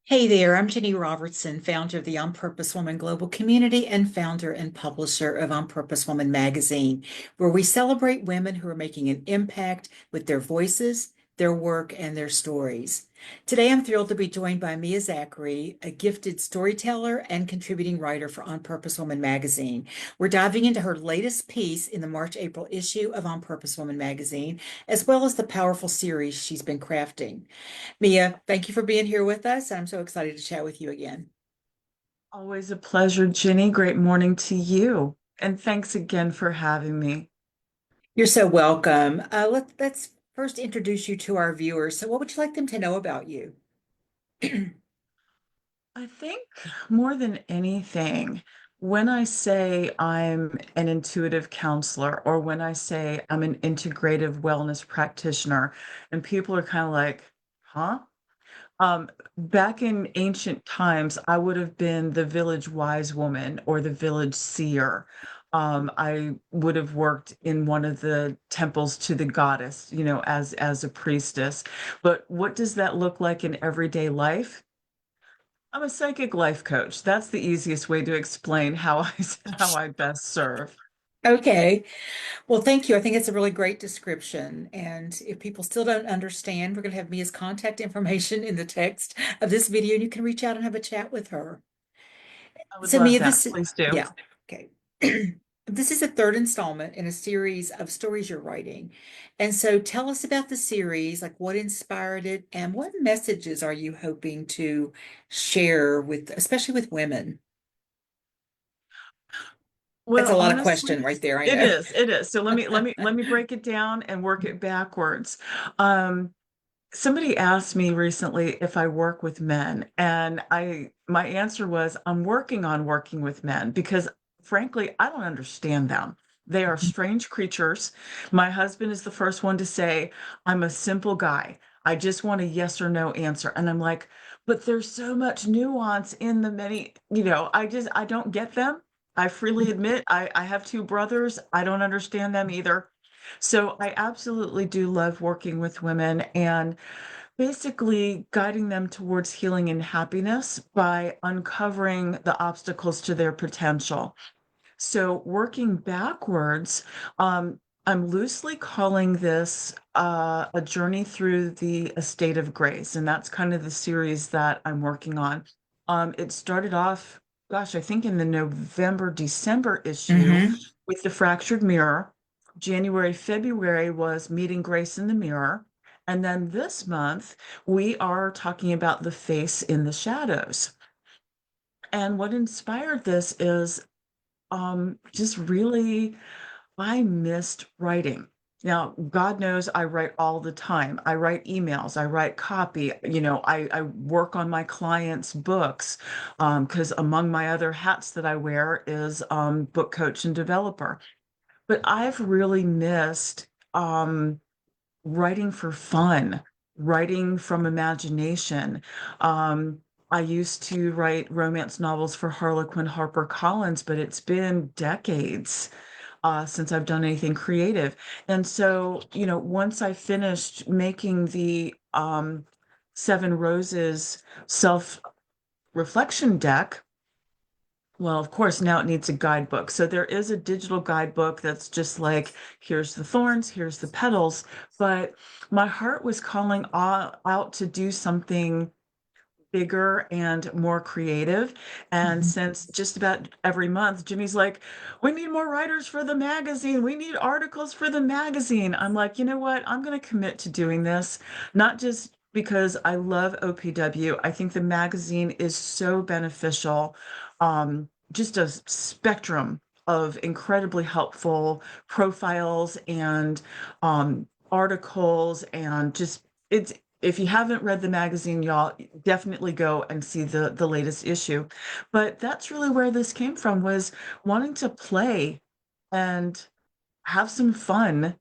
Hey there, I'm Ginny Robertson, founder of the On Purpose Woman Global Community and founder and publisher of On Purpose Woman magazine, where we celebrate women who are making an impact with their voices, their work, and their stories. Today, I'm thrilled to be joined by Mia Zachary, a gifted storyteller and contributing writer for On Purpose Woman magazine. We're diving into her latest piece in the March-April issue of On Purpose Woman magazine, as well as the powerful series she's been crafting. Mia, thank you for being here with us. I'm so excited to chat with you again. Always a pleasure, Ginny. Great morning to you. And thanks again for having me. You're so welcome. Let's first introduce you to our viewers. So, what would you like them to know about you? I think more than anything, when I say I'm an intuitive counselor or when I say I'm an integrative wellness practitioner, and people are kind of like, huh? Back in ancient times, I would have been the village wise woman or the village seer. I would have worked in one of the temples to the goddess, as a priestess. But what does that look like in everyday life? I'm a psychic life coach. That's the easiest way to explain how I how I best serve. Okay. Well, thank you. I think it's a really great description. And if people still don't understand, we're going to have Mia's contact information in the text of this video, and you can reach out and have a chat with her. I would So, love Mia, that. Please do. yeah, okay. This is a third installment in a series of stories you're writing. And so tell us about the series, like what inspired it and what messages are you hoping to share with, especially with women? That's a Well, lot of honestly, question right there, I it know. is. It is. So let me break it down and work it backwards. Um, Somebody asked me recently if I work with men, and my answer was I'm working on working with men because frankly, I don't understand them. They are strange creatures. My husband is the first one to say, I'm a simple guy. I just want a yes or no answer. And I'm like, but there's so much nuance in the many, I don't get them. I freely admit I have two brothers. I don't understand them either. So I absolutely do love working with women and basically guiding them towards healing and happiness by uncovering the obstacles to their potential. So, working backwards, I'm loosely calling this a journey through the estate of grace. And that's kind of the series that I'm working on. It started off, gosh, I think in the November, December issue Hmm. with the fractured mirror. January, February was meeting grace in the mirror. And then this month, we are talking about the face in the shadows. And what inspired this is just really, I missed writing. Now, God knows I write all the time. I write emails, I write copy, I work on my clients' books, because among my other hats that I wear is book coach and developer. But I've really missed writing for fun, writing from imagination. Um, I used to write romance novels for Harlequin HarperCollins, but it's been decades since I've done anything creative. And so, once I finished making the Seven Roses self-reflection deck, well, of course, now it needs a guidebook. So there is a digital guidebook that's just like, here's the thorns, here's the petals. But my heart was calling out to do something bigger and more creative. And since just about every month, Jimmy's like, we need more writers for the magazine. We need articles for the magazine. I'm like, you know what? I'm going to commit to doing this, not just because I love OPW. I think the magazine is so beneficial. Just a spectrum of incredibly helpful profiles and articles and just it's if you haven't read the magazine, y'all definitely go and see the latest issue. But that's really where this came from was wanting to play and have some fun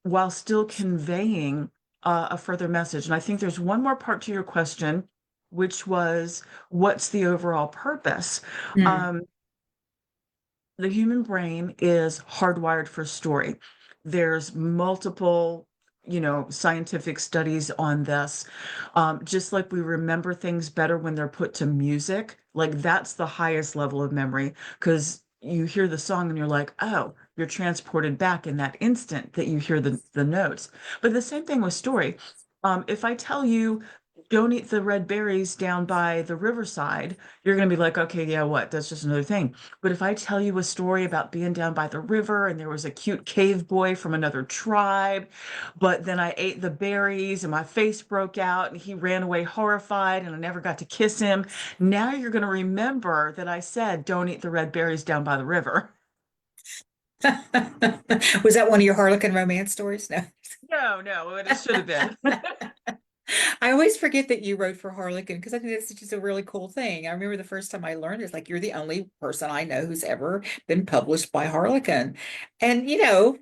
while still conveying a further message. And I think there's one more part to your question, which was what's the overall purpose? Mm. Um, the human brain is hardwired for story. There's multiple, scientific studies on this. Just like we remember things better when they're put to music, like that's the highest level of memory because you hear the song and you're like, oh, you're transported back in that instant that you hear the notes. But the same thing with story. If I tell you, don't eat the red berries down by the riverside, you're going to be like, okay, yeah, what? That's just another thing. But if I tell you a story about being down by the river and there was a cute cave boy from another tribe, but then I ate the berries and my face broke out and he ran away horrified and I never got to kiss him, now you're going to remember that I said, don't eat the red berries down by the river. Was that one of your Harlequin romance stories? No. No, no, it should have been. I always forget that you wrote for Harlequin because I think that's just a really cool thing. I remember the first time I learned it's like you're the only person I know who's ever been published by Harlequin. And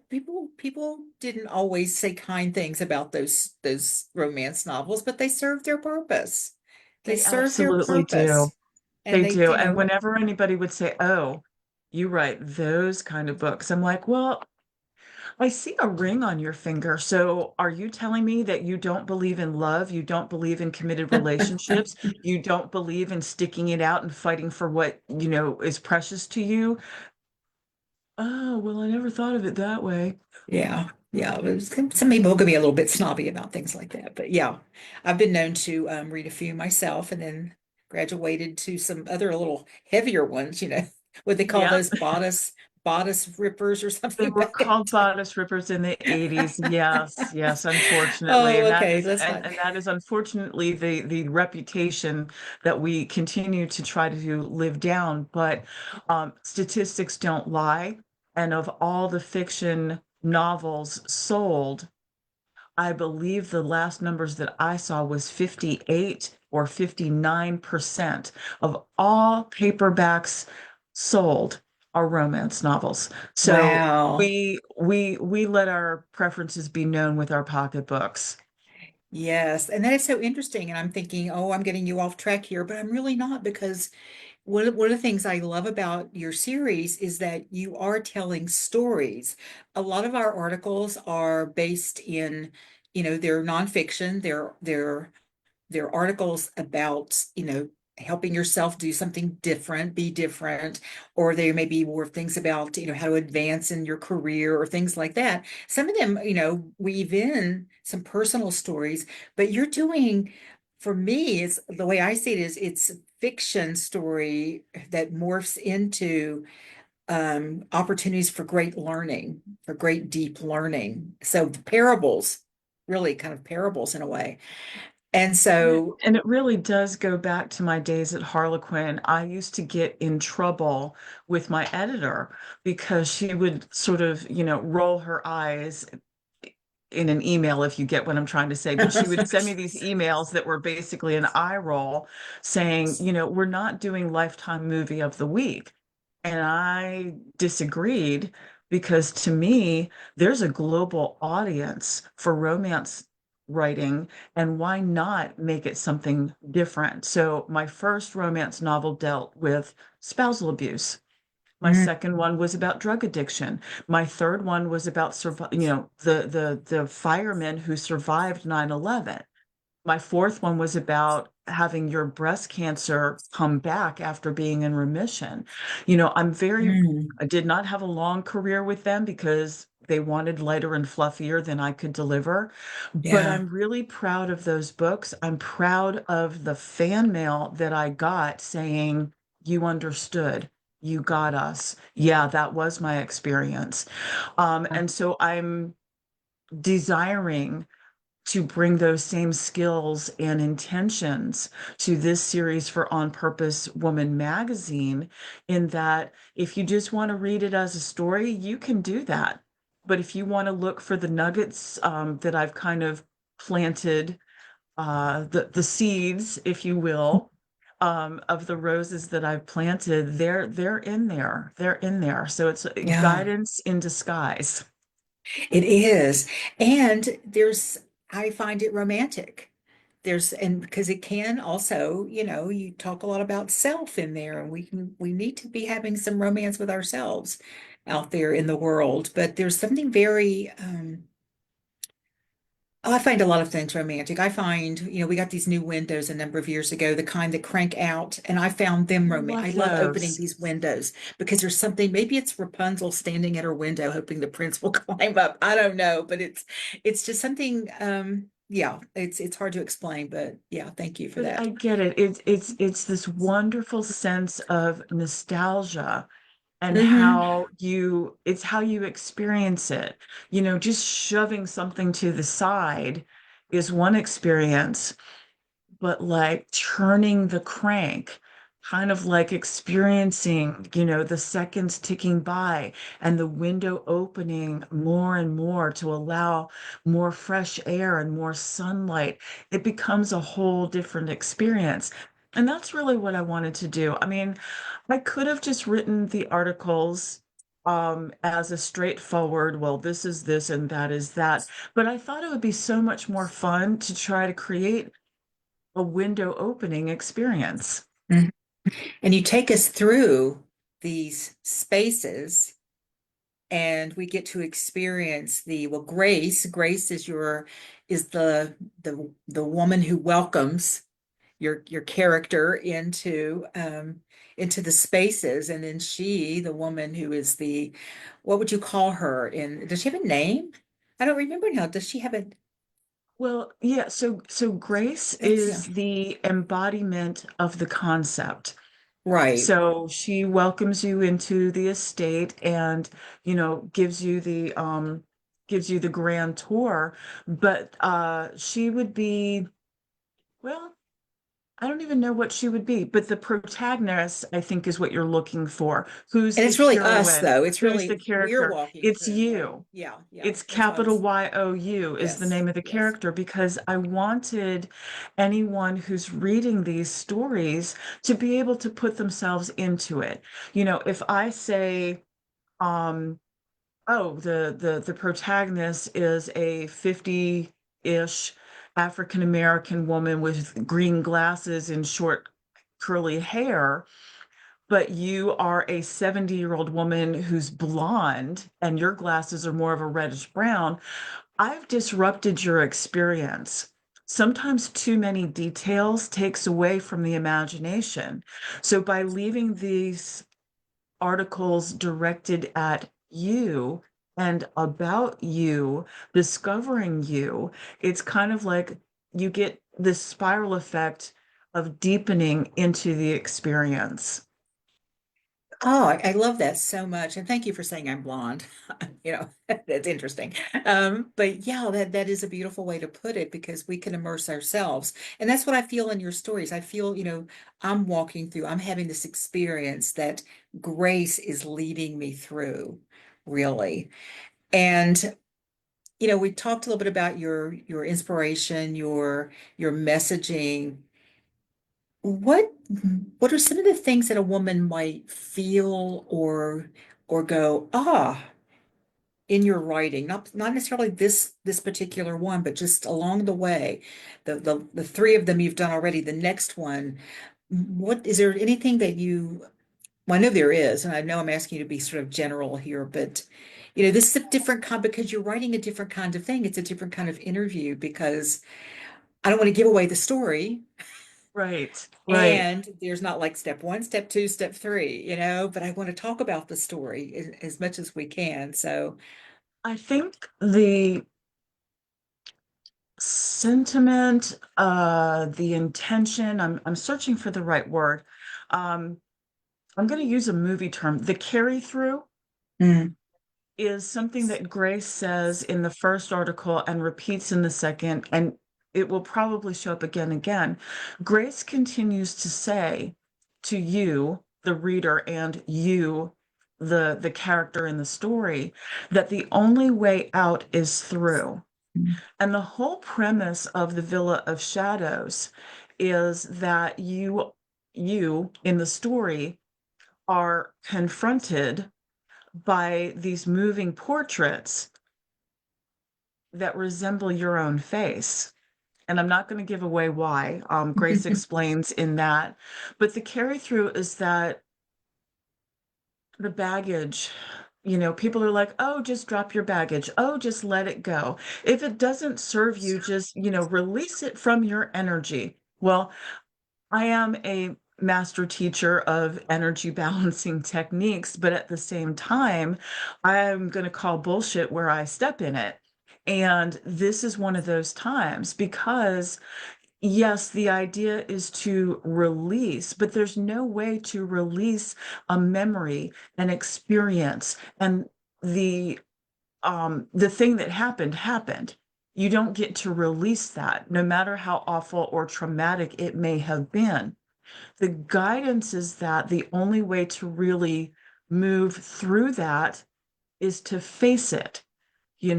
people didn't always say kind things about those romance novels, but they served their purpose. They They served their absolutely do. purpose. And They they, do. And whenever anybody would say, oh, you write those kind of books, I'm like, well, I see a ring on your finger. So are you telling me that you don't believe in love? You don't believe in committed relationships? You don't believe in sticking it out and fighting for what, is precious to you? Oh, well, I never thought of it that way. Yeah, yeah. Some people can be a little bit snobby about things like that, but yeah, I've been known to read a few myself, and then graduated to some other little heavier ones. What they call Yeah. those bodice rippers or They something were back in called bodice rippers in the 80s. Yes, yes, unfortunately. Oh, And that okay. is Let's and, not. and that is unfortunately the reputation that we continue to try to live down. But statistics don't lie. And of all the fiction novels sold, I believe the last numbers that I saw was 58 or 59% of all paperbacks sold are romance novels. So Wow. we let our preferences be known with our pocketbooks. Yes, and that is so interesting. And I'm thinking, oh, I'm getting you off track here, but I'm really not because one of the things I love about your series is that you are telling stories. A lot of our articles are based in, they're nonfiction, they're articles about, helping yourself do something different, be different, or there may be more things about, how to advance in your career or things like that. Some of them, weave in some personal stories, but you're doing, for me, it's the way I see it is it's fiction story that morphs into opportunities for great learning, for great deep learning. So the parables, really kind of parables in a way. And And it, so and it really does go back to my days at Harlequin. I used to get in trouble with my editor because she would sort of, roll her eyes in an email, if you get what I'm trying to say. But she would send me these emails that were basically an eye roll saying, we're not doing Lifetime Movie of the Week. And I disagreed because to me, there's a global audience for romance writing, and why not make it something different? So my first romance novel dealt with spousal abuse. My Mm, second one was about drug addiction. My third one was about the firemen who survived 9/11. My fourth one was about having your breast cancer come back after being in remission. mm, I did not have a long career with them because they wanted lighter and fluffier than I could deliver. But yeah. I'm really proud of those books. I'm proud of the fan mail that I got saying, you understood. You got us. Yeah, that was my experience. And so I'm desiring to bring those same skills and intentions to this series for On Purpose Woman magazine, in that if you just want to read it as a story, you can do that. But if you want to look for the nuggets that I've kind of planted, the seeds, if you will, of the roses that I've planted, they're in there. They're in there. So it's Yeah, guidance in disguise. it is. And I find it romantic. And because it can also, you talk a lot about self in there, and we need to be having some romance with ourselves out there in the world. But there's something very, I find a lot of things romantic. I find, we got these new windows a number of years ago, the kind that crank out, and I found them I romantic. I love love opening those. these windows because there's something, maybe it's Rapunzel standing at her window hoping the prince will climb up. I don't know, but it's just something yeah, it's hard to explain, but yeah, thank you for But that. I get it. It's this wonderful sense of nostalgia and Hmm. it's how you experience it. Just shoving something to the side is one experience, but like turning the crank, kind of like experiencing, the seconds ticking by and the window opening more and more to allow more fresh air and more sunlight. It becomes a whole different experience. And that's really what I wanted to do. I mean, I could have just written the articles as a straightforward, well, this is this and that is that. But I thought it would be so much more fun to try to create a window opening experience. And you take us through these spaces and we get to experience well, Grace is the woman who welcomes your character into the spaces, and then the woman who is what would you call her? Does she have a name? I don't remember now. Does she have a? Well, yeah, so Grace That's, yeah. is the embodiment of the concept. Right. So she welcomes you into the estate and, gives you the grand tour, but she would be, well, I don't even know what she would be, but the protagonist, I think, is what you're looking for. Who's And the it's really us, heroine? though. It's Who's the really we're character? walking It's through, right? you. Yeah, yeah. It's That's why I capital was. YOU is the Yes, name of the yes. character because I wanted anyone who's reading these stories to be able to put themselves into it. If I say, um, oh, the protagonist is a 50-ish African American woman with green glasses and short curly hair, but you are a 70-year-old woman who's blonde and your glasses are more of a reddish brown, I've disrupted your experience. Sometimes too many details takes away from the imagination. So by leaving these articles directed at you and about you, discovering you, it's kind of like you get this spiral effect of deepening into the experience. Oh, I love that so much. And thank you for saying I'm blonde. That's interesting. But yeah, that is a beautiful way to put it because we can immerse ourselves. And that's what I feel in your stories. I feel, I'm having this experience that Grace is leading me through, really. And we talked a little bit about your inspiration, your messaging. What what are some of the things that a woman might feel or go, in your writing? Not necessarily this particular one, but just along the way. The three of them you've done already. The next one, what is there anything that well, I know there is, and I know I'm asking you to be sort of general here, but this is a different kind because you're writing a different kind of thing. It's a different kind of interview because I don't want to give away the story. Right, right. And there's not like step one, step two, step three, but I want to talk about the story as much as we can. So, I think the sentiment, the intention, I'm searching for the right word. Um, I'm going to use a movie term. The carry through mm, is something that Grace says in the first article and repeats in the second, and it will probably show up again and again. Grace continues to say to you, the reader, and you, the character in the story, that the only way out is through. And the whole premise of the Villa of Shadows is that you in the story are confronted by these moving portraits that resemble your own face. And I'm not going to give away why. Grace explains in that. But the carry through is that the baggage people are like, oh, just drop your baggage. Oh, just let it go. If it doesn't serve you, just, release it from your energy. Well, I am a master teacher of energy balancing techniques, but at the same time, I'm going to call bullshit where I step in it. And this is one of those times because, yes, the idea is to release, but there's no way to release a memory, an experience, and the the thing that happened. You don't get to release that, no matter how awful or traumatic it may have been. The guidance is that the only way to really move through that is to face it. You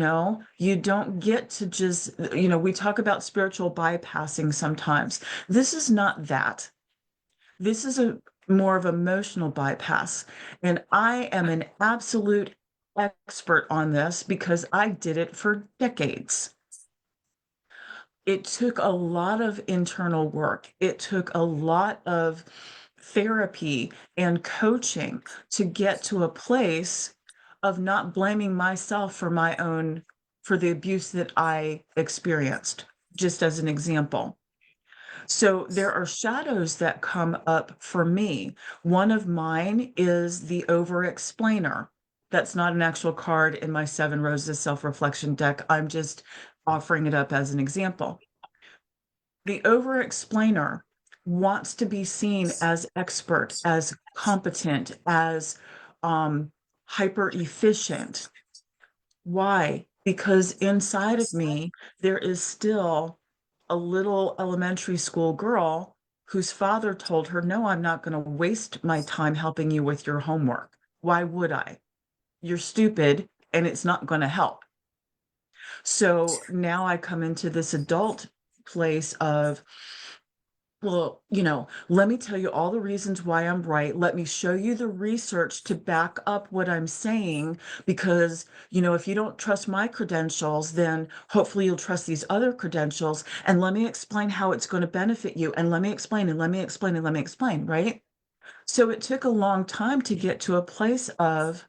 don't get to just, we talk about spiritual bypassing sometimes. This is not that. This is a more of emotional bypass. And I am an absolute expert on this because I did it for decades. It took a lot of internal work. It took a lot of therapy and coaching to get to a place of not blaming myself for the abuse that I experienced, just as an example. So there are shadows that come up for me. One of mine is the over-explainer. That's not an actual card in my Seven Roses self-reflection deck. I'm just offering it up as an example. The over-explainer wants to be seen as expert, as competent, as hyper efficient. Why? Because inside of me, there is still a little elementary school girl whose father told her, no, I'm not going to waste my time helping you with your homework. Why would I? You're stupid and it's not going to help. So now I come into this adult place of, well, let me tell you all the reasons why I'm right. Let me show you the research to back up what I'm saying, because, if you don't trust my credentials, then hopefully you'll trust these other credentials. And let me explain how it's going to benefit you. And let me explain and let me explain and let me explain, right? So it took a long time to get to a place of,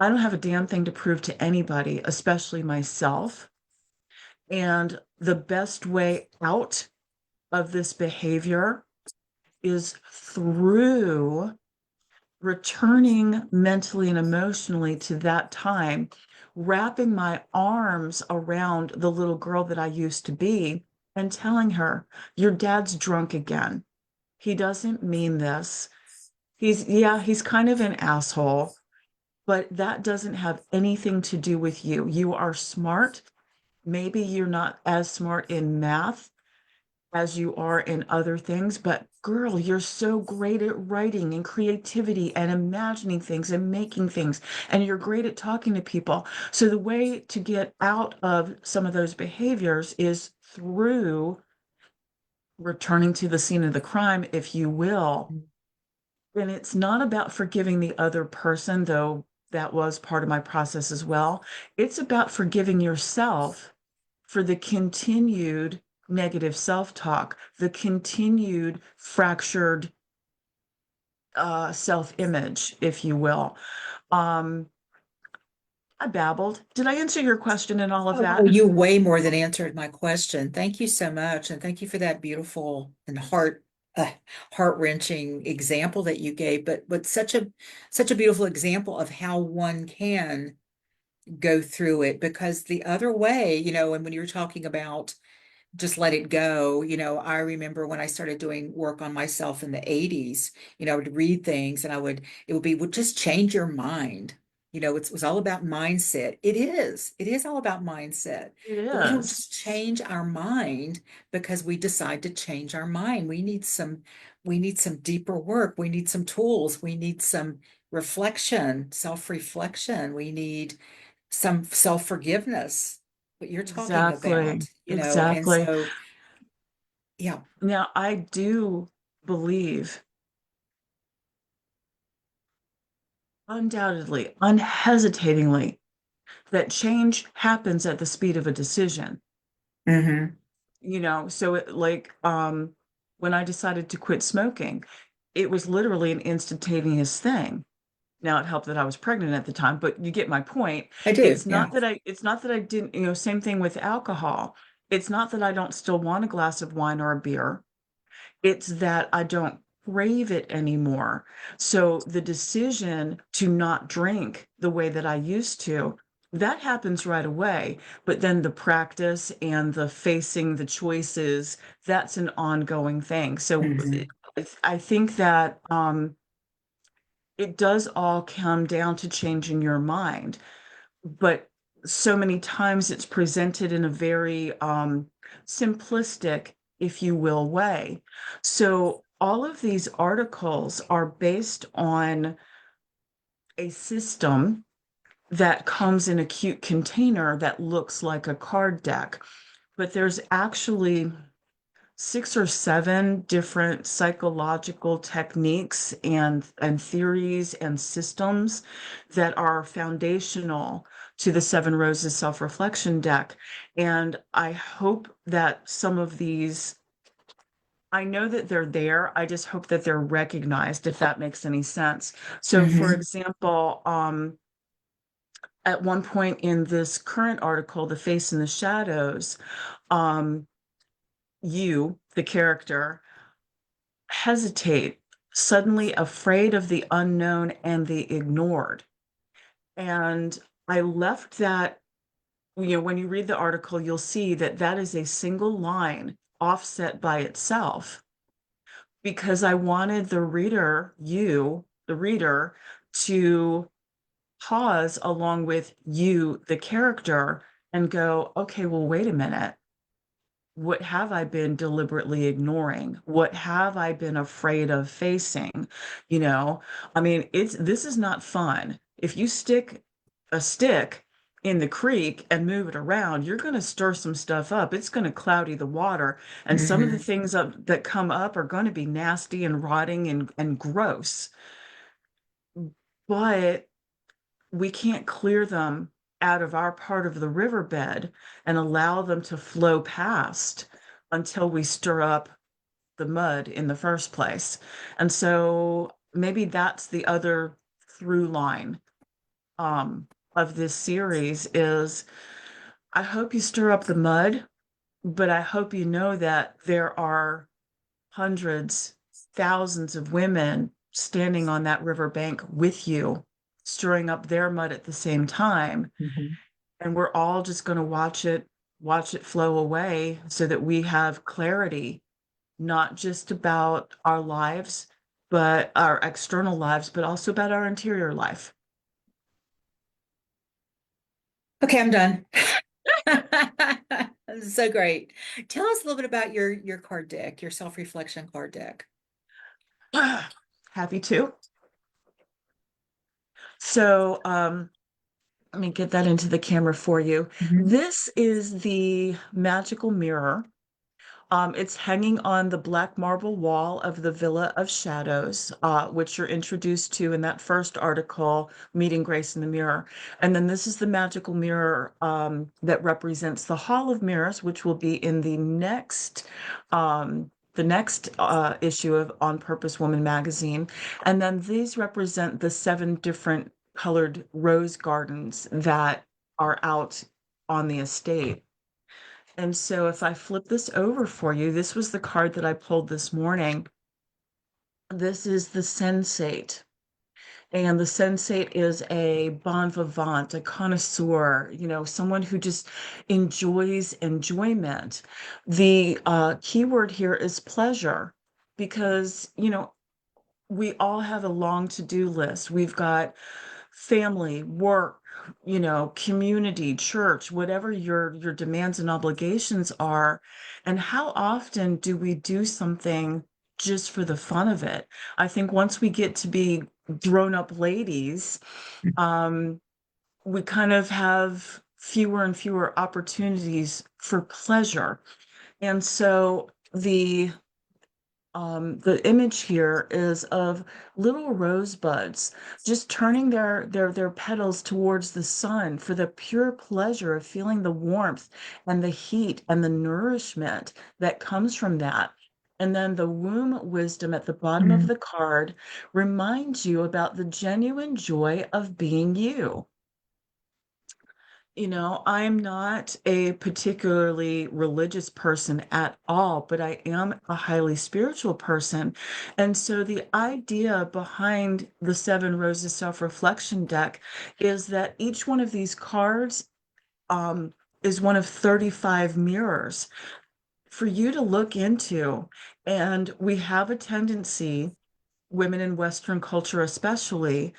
I don't have a damn thing to prove to anybody, especially myself. And the best way out of this behavior is through returning mentally and emotionally to that time, wrapping my arms around the little girl that I used to be and telling her, your dad's drunk again. He doesn't mean this. He's kind of an asshole, but that doesn't have anything to do with you. You are smart. Maybe you're not as smart in math as you are in other things, but girl, you're so great at writing and creativity and imagining things and making things, and you're great at talking to people. So the way to get out of some of those behaviors is through returning to the scene of the crime, if you will. And it's not about forgiving the other person, though that was part of my process as well. It's about forgiving yourself for the continued negative self-talk, the continued fractured self-image, if you will. Um, I babbled. Did I answer your question and all of Oh, that? you way more than answered my question. Thank you so much. And thank you for that beautiful and uh, heart-wrenching example that you gave, but such a beautiful example of how one can go through it, because the other way, and when you were talking about just let it go. I remember when I started doing work on myself in the 80s, I would read things and it would be, would just change your mind. It was all about mindset. It is all about mindset, It but we don't is. just change our mind because we decide to change our mind. We need some deeper work. We need some tools. We need some reflection, self-reflection. We need some self-forgiveness, what you're talking Exactly. about, and Exactly. so, yeah. Now, I do believe undoubtedly, unhesitatingly, that change happens at the speed of a decision. Hmm. So when I decided to quit smoking, it was literally an instantaneous thing. Now, it helped that I was pregnant at the time, but you get my point. I do, yeah. It's not that I didn't, same thing with alcohol. It's not that I don't still want a glass of wine or a beer. It's that I don't crave it anymore. So the decision to not drink the way that I used to, that happens right away. But then the practice and the facing the choices, that's an ongoing thing. So Mhm. I think that it does all come down to changing your mind. But so many times it's presented in a very simplistic, if you will, way. So all of these articles are based on a system that comes in a cute container that looks like a card deck. But there's actually 6 or 7 different psychological techniques and theories and systems that are foundational to the Seven Roses self-reflection deck. And I hope that some of these, I know that they're there. I just hope that they're recognized, if that makes any sense. So for Mhm. example, at one point in this current article, The Face in the Shadows, um, you, the character, hesitate, suddenly afraid of the unknown and the ignored. And I left that, when you read the article, you'll see that that is a single line offset by itself because I wanted the reader, the reader, to pause along with you, the character, and go, okay, well, wait a minute. What have I been deliberately ignoring? What have I been afraid of facing? You know, I mean, this is not fun. If you stick a stick in the creek and move it around, you're going to stir some stuff up. It's going to cloudy the water. And some of the Mhm. things that come up are going to be nasty and rotting and gross. But we can't clear them out of our part of the riverbed and allow them to flow past until we stir up the mud in the first place. And so maybe that's the other through line of this series is I hope you stir up the mud, but I hope you know that there are hundreds, thousands of women standing on that riverbank with you, stirring up their mud at the same time. Mhm. And we're all just going to watch it flow away so that we have clarity, not just about our lives, but our external lives, but also about our interior life. Okay, I'm done. So great. Tell us a little bit about your card deck, your self-reflection card deck. Happy to. So, let me get that into the camera for you. Mhm. This is the magical mirror. It's hanging on the black marble wall of the Villa of Shadows, which you're introduced to in that first article, Meeting Grace in the Mirror. And then this is the magical mirror that represents the Hall of Mirrors, which will be in the next issue of On Purpose Woman magazine. And then these represent the 7 different colored rose gardens that are out on the estate. And so if I flip this over for you, this was the card that I pulled this morning. This is the sensate. And the sensate is a bon vivant, a connoisseur, someone who just enjoys enjoyment. The keyword here is pleasure because, we all have a long to-do list. We've got family, work, community, church, whatever your demands and obligations are. And how often do we do something just for the fun of it? I think once we get to be grown-up ladies, um, we kind of have fewer and fewer opportunities for pleasure. And so the image here is of little rosebuds just turning their petals towards the sun for the pure pleasure of feeling the warmth and the heat and the nourishment that comes from that. And then the womb wisdom at the bottom of Mhm. the card reminds you about the genuine joy of being you. I'm not a particularly religious person at all, but I am a highly spiritual person. And so the idea behind the Seven Roses Self-Reflection deck is that each one of these cards um, is one of 35 mirrors for you to look into. And we have a tendency, women in Western culture especially,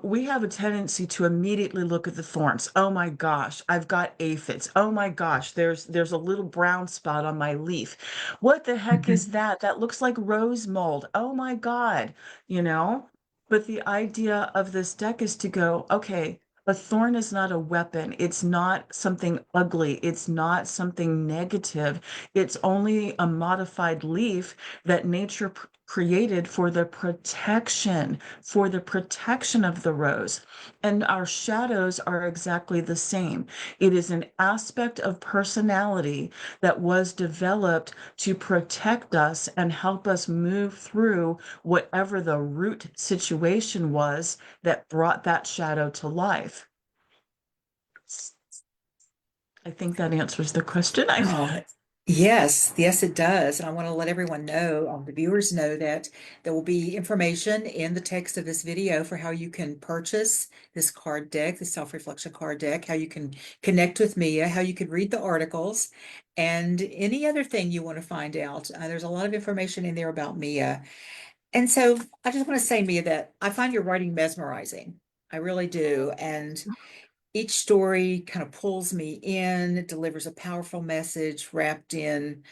we have a tendency to immediately look at the thorns. Oh my gosh, I've got aphids. Oh my gosh, there's a little brown spot on my leaf. What the heck is Mhm. that? That looks like rose mold. Oh my God, you know? But the idea of this deck is to go, okay, a thorn is not a weapon. It's not something ugly. It's not something negative. It's only a modified leaf that nature created for the protection of the rose. And our shadows are exactly the same. It is an aspect of personality that was developed to protect us and help us move through whatever the root situation was that brought that shadow to life. I think that answers the question. Oh, yes, it does. And I want to let everyone know, the viewers know that there will be information in the text of this video for how you can purchase this card deck, the self-reflection card deck, how you can connect with Mia, how you can read the articles, and any other thing you want to find out. There's a lot of information in there about Mia. And so I just want to say, Mia, that I find your writing mesmerizing. I really do. And each story kind of pulls me in, it delivers a powerful message wrapped in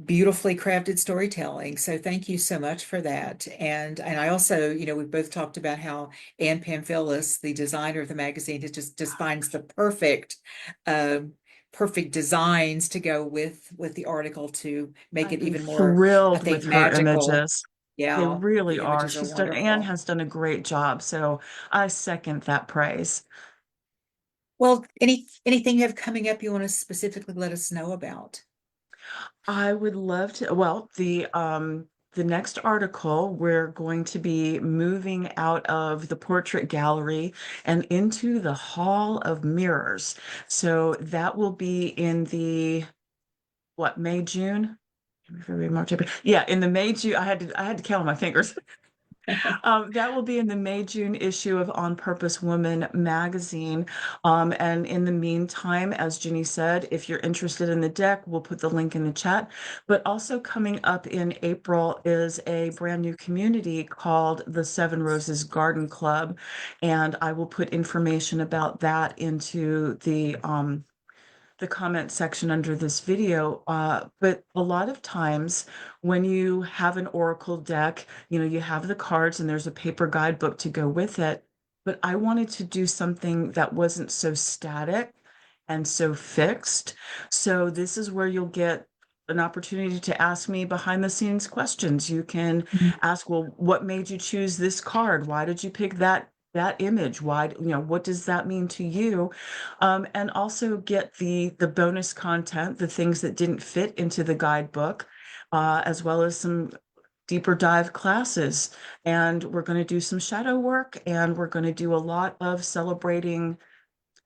beautifully crafted storytelling. So thank you so much for that. And I also, we both talked about how Ann Pamphilus, the designer of the magazine, has just finds the uh, perfect designs to go with the article to make I it am even more, I thrilled think, with her magical. images. They Yeah, really the are. images are Anne wonderful. has done a great job. So I second that praise. Well, anything you have coming up you want to specifically let us know about? I would love to, well, the next article, we're going to be moving out of the portrait gallery and into the Hall of Mirrors. So that will be in the what, May, June? February, March, April. Yeah, in the May, June. I had to count on my fingers. That will be in the May, June issue of On Purpose Woman magazine. And in the meantime, as Ginny said, if you're interested in the deck, we'll put the link in the chat. But also coming up in April is a brand new community called the Seven Roses Garden Club. And I will put information about that into the comment section under this video. But a lot of times when you have an oracle deck, you have the cards and there's a paper guidebook to go with it. But I wanted to do something that wasn't so static and so fixed. So this is where you'll get an opportunity to ask me behind the scenes questions. You can ask, well, what made you choose this card? Why did you pick that image? Why, what does that mean to you? And also get the bonus content, the things that didn't fit into the guidebook, as well as some deeper dive classes. And we're going to do some shadow work, and we're going to do a lot of celebrating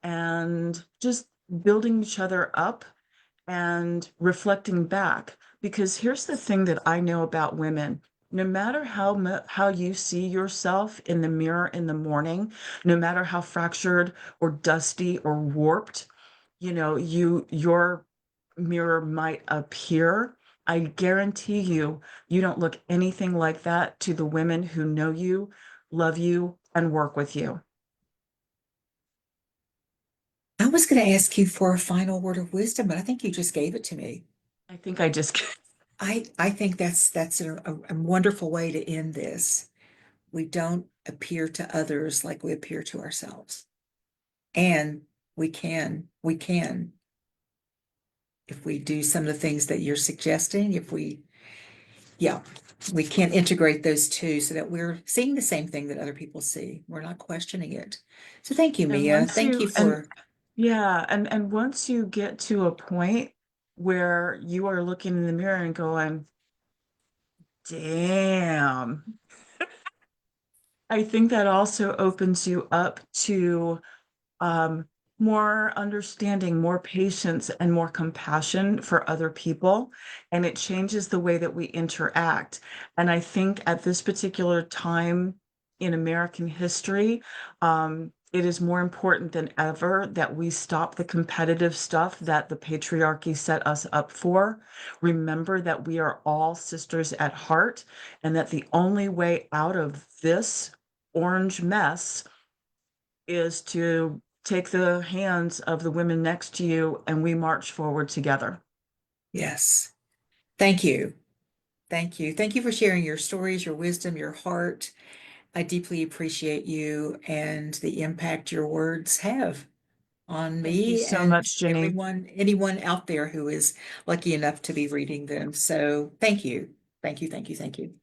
and just building each other up and reflecting back. Because here's the thing that I know about women. No matter how you see yourself in the mirror in the morning, no matter how fractured or dusty or warped, your mirror might appear. I guarantee you, you don't look anything like that to the women who know you, love you, and work with you. I was going to ask you for a final word of wisdom, but I think you just gave it to me. I think I just I think that's a wonderful way to end this. We don't appear to others like we appear to ourselves. And we can, if we do some of the things that you're suggesting, yeah, we can integrate those two so that we're seeing the same thing that other people see. We're not questioning it. So thank you, and Mia. Thank you for, yeah, and once you get to a point where you are looking in the mirror and going, Damn. I think that also opens you up to um, more understanding, more patience, and more compassion for other people. And it changes the way that we interact. And I think at this particular time in American history, it is more important than ever that we stop the competitive stuff that the patriarchy set us up for. Remember that we are all sisters at heart, and that the only way out of this orange mess is to take the hands of the women next to you and we march forward together. Yes. Thank you. Thank you. Thank you for sharing your stories, your wisdom, your heart. I deeply appreciate you and the impact your words have on Thank you me so and much, Ginny. everyone, anyone out there who is lucky enough to be reading them. So thank you. Thank you. Thank you. Thank you.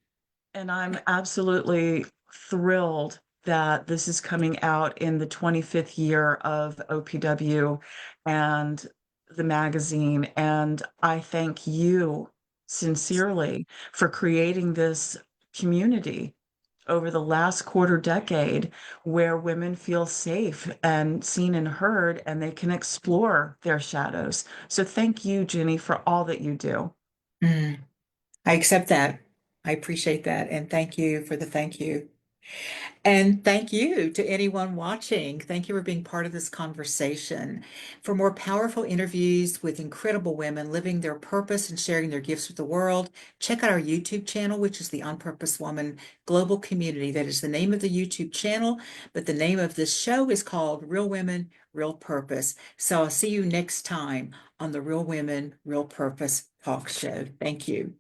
And I'm absolutely thrilled that this is coming out in the 25th year of OPW and the magazine. And I thank you sincerely for creating this community over the last quarter decade where women feel safe and seen and heard and they can explore their shadows. So thank you, Ginny, for all that you do. Mm, I accept that. I appreciate that. And thank you for the thank you. And thank you to anyone watching. Thank you for being part of this conversation. For more powerful interviews with incredible women living their purpose and sharing their gifts with the world, check out our YouTube channel, which is the On Purpose Woman Global Community. That is the name of the YouTube channel, but the name of this show is called Real Women, Real Purpose. So I'll see you next time on the Real Women, Real Purpose talk show. Thank you.